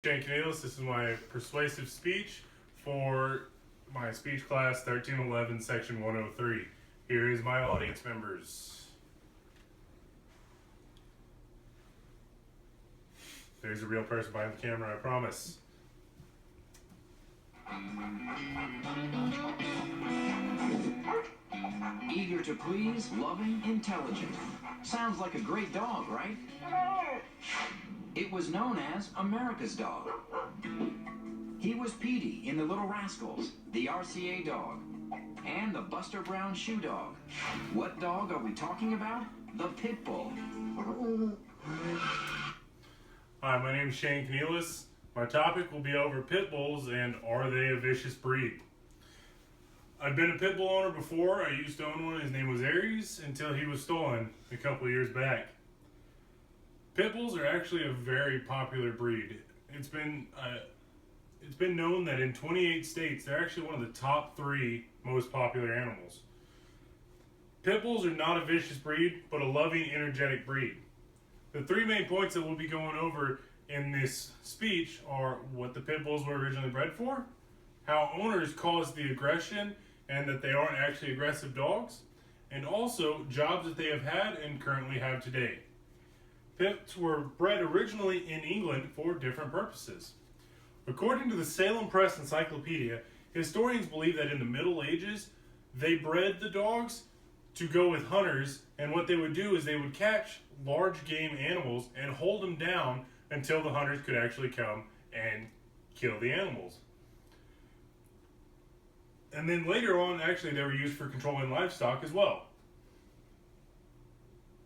Shane Canales. This is my persuasive speech for my speech class 1311, section 103. Here is my audience members. There's a real person behind the camera, I promise. Eager to please, loving, intelligent. Sounds like a great dog, right? It was known as America's dog. He was Petey in The Little Rascals, the RCA dog, and the Buster Brown shoe dog. What dog are we talking about? The Pit Bull. Hi, my name is Shane Canales. My topic will be over pit bulls and are they a vicious breed? I've been a pit bull owner before. I used to own one. His name was Aries until he was stolen a couple of years back. Pit bulls are actually a very popular breed. It's been known that in 28 states, they're actually one of the top 3 most popular animals. Pit bulls are not a vicious breed, but a loving, energetic breed. The 3 main points that we'll be going over in this speech are what the pit bulls were originally bred for, how owners caused the aggression and that they aren't actually aggressive dogs, and also jobs that they have had and currently have today. Pits were bred originally in England for different purposes. According to the Salem Press Encyclopedia, historians believe that in the Middle Ages, they bred the dogs to go with hunters, and what they would do is they would catch large game animals and hold them down until the hunters could actually come and kill the animals. And then later on, actually, they were used for controlling livestock as well.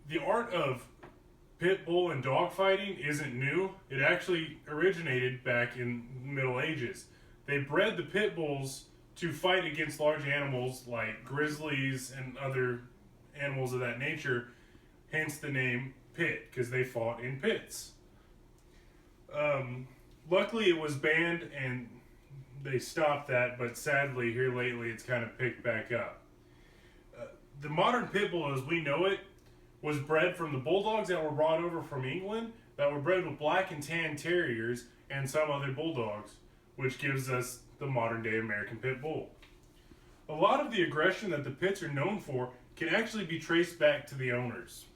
The art of pit bull and dog fighting isn't new. It actually originated back in the Middle Ages. They bred the pit bulls to fight against large animals like grizzlies and other animals of that nature, hence the name pit, because they fought in pits. Luckily it was banned and they stopped that, but sadly here lately it's kind of picked back up. The modern pit bull as we know it was bred from the bulldogs that were brought over from England, that were bred with black and tan terriers and some other bulldogs, which gives us the modern day American pit bull. A lot of the aggression that the pits are known for can actually be traced back to the owners.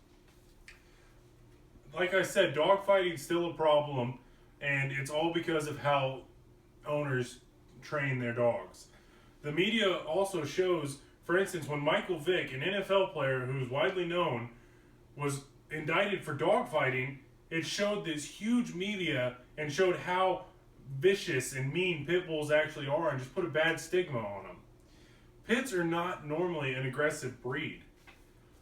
Like I said, dog fighting is still a problem, and it's all because of how owners train their dogs. The media also shows, for instance, when Michael Vick, an NFL player who's widely known, was indicted for dog fighting, it showed this huge media and showed how vicious and mean pit bulls actually are and just put a bad stigma on them. Pits are not normally an aggressive breed.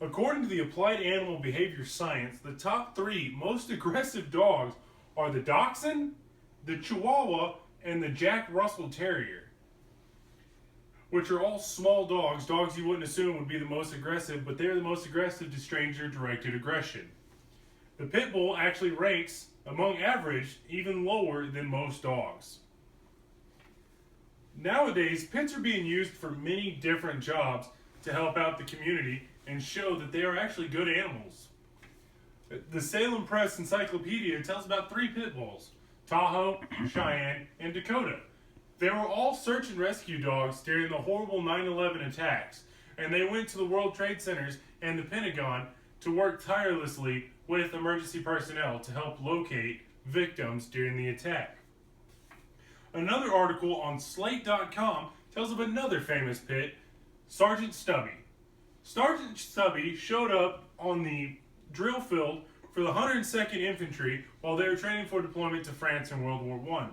According to the Applied Animal Behavior Science, the top 3 most aggressive dogs are the Dachshund, the Chihuahua, and the Jack Russell Terrier, which are all small dogs you wouldn't assume would be the most aggressive, but they're the most aggressive to stranger-directed aggression. The pit bull actually ranks among average even lower than most dogs. Nowadays, pits are being used for many different jobs to help out the community and show that they are actually good animals. The Salem Press Encyclopedia tells about 3 pit bulls: Tahoe, Cheyenne, and Dakota. They were all search and rescue dogs during the horrible 9/11 attacks, and they went to the World Trade Centers and the Pentagon to work tirelessly with emergency personnel to help locate victims during the attack. Another article on Slate.com tells of another famous pit, Sergeant Stubby. Sergeant Stubby showed up on the drill field for the 102nd Infantry while they were training for deployment to France in World War I.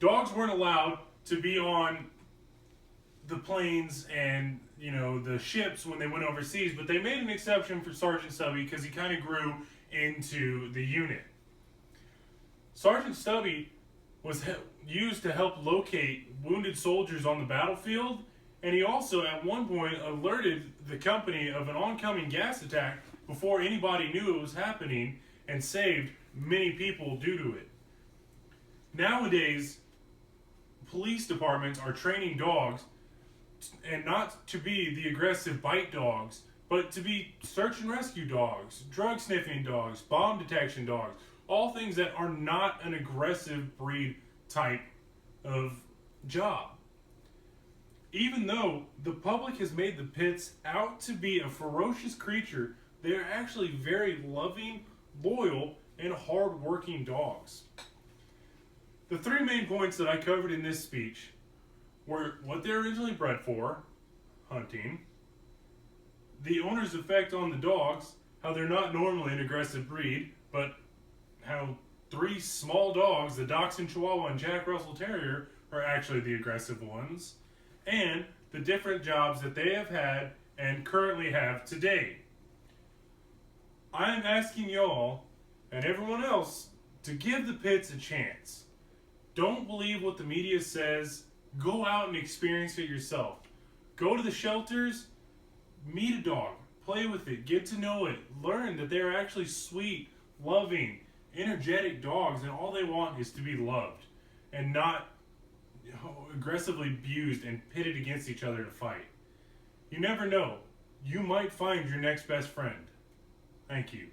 Dogs weren't allowed to be on the planes and, the ships when they went overseas, but they made an exception for Sergeant Stubby because he kind of grew into the unit. Sergeant Stubby was used to help locate wounded soldiers on the battlefield, and he also at one point alerted the company of an oncoming gas attack before anybody knew it was happening and saved many people due to it. Nowadays, police departments are training dogs and not to be the aggressive bite dogs, but to be search and rescue dogs, drug sniffing dogs, bomb detection dogs, All things that are not an aggressive breed type of job. Even though the public has made the pits out to be a ferocious creature, they are actually very loving, loyal, and hard-working dogs. The three main points that I covered in this speech were what they're originally bred for, hunting, the owner's effect on the dogs, how they're not normally an aggressive breed, but how three small dogs, the Dachshund Chihuahua and Jack Russell Terrier, are actually the aggressive ones, and the different jobs that they have had and currently have today. I am asking y'all and everyone else to give the pits a chance. Don't believe what the media says. Go out and experience it yourself. Go to the shelters, meet a dog, play with it, get to know it, learn that they're actually sweet, loving, energetic dogs, and all they want is to be loved and not aggressively abused and pitted against each other to fight. You never know. You might find your next best friend. Thank you.